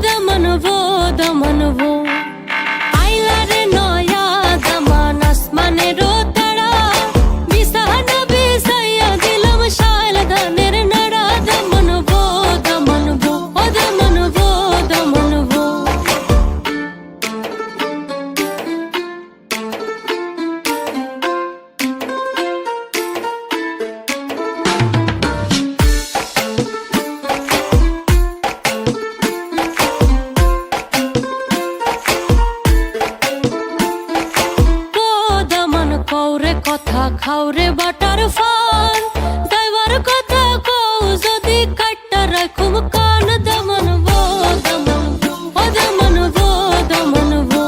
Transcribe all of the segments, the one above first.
দমনবো দমনবো আইলারে নয়া দামান আসমানেরও তারা বিছানা বিছাইয়া দিলাম শাল ধানের নাড়া দমনবো দমনবো ও দমনবো দমনবো কৌরে কথা খাওরে বাটার ফান দাইবার কথা কও যদি কাটটা রাখুম কান দমনবো দমনবো ও দমনবো দমনবো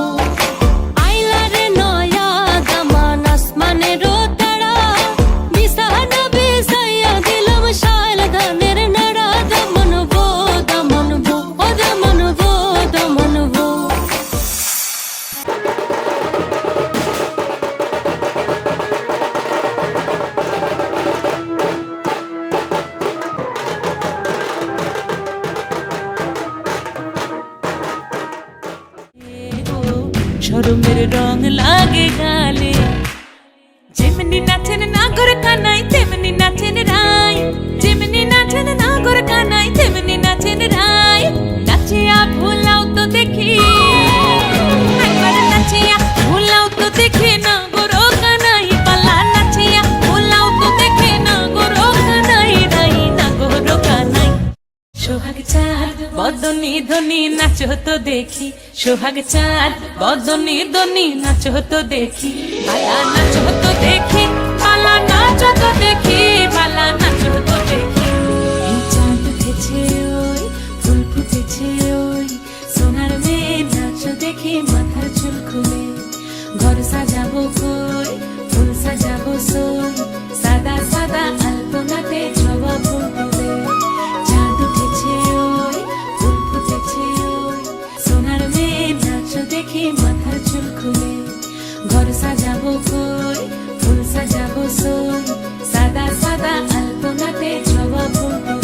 আইলারে নয়া দামান আসমানেরও তারা বিছানা বিছাইয়া দিলাম শাল ধানের নাড়া দমনবো দমনবো ও দমনবো দমনবো শরমের রং লাগে গালে যেমনি নাচেন নাগর কানাই তেমনি নাচেন রাই যেমনি নাচেন নাগর কানাই তেমনি নাচেন রাই নাচিয়া ভুলাও তো দেখি একবার নাচিয়া ভুলাও তো দেখি নাগর কানাই পালা নাচিয়া ভুলাও তো দেখি নাগর কানাই রাই নাগর কানাই সোহাগ চাঁদ বদনি ধনি নাচো তো দেখি সোহাগ চাঁদ বদনি ধনি নাচো তো দেখি পালা নাচো তো দেখি পালা নাচো তো দেখি পালা নাচো তো দেখি এই চাঁদ উঠেছে ওই ফুল ফুটেছে ওই সোনার মেয়ে নাচো দেখি মাথার চুল খুলে ঘর সাজাবো কই ফুল সাজাবো সই সাদা সাদা আলপনাতে জবা ফুল তুলে চাঁদ উঠেছে ওই ফুল ফুটেছে ওই সোনার মেয়ে নাচো দেখি মাথার চুল খুলে ঘর সাজাবো কই ফুল সাজাবো সই সাদা সাদা আলপনাতে জবা ফুল তুলে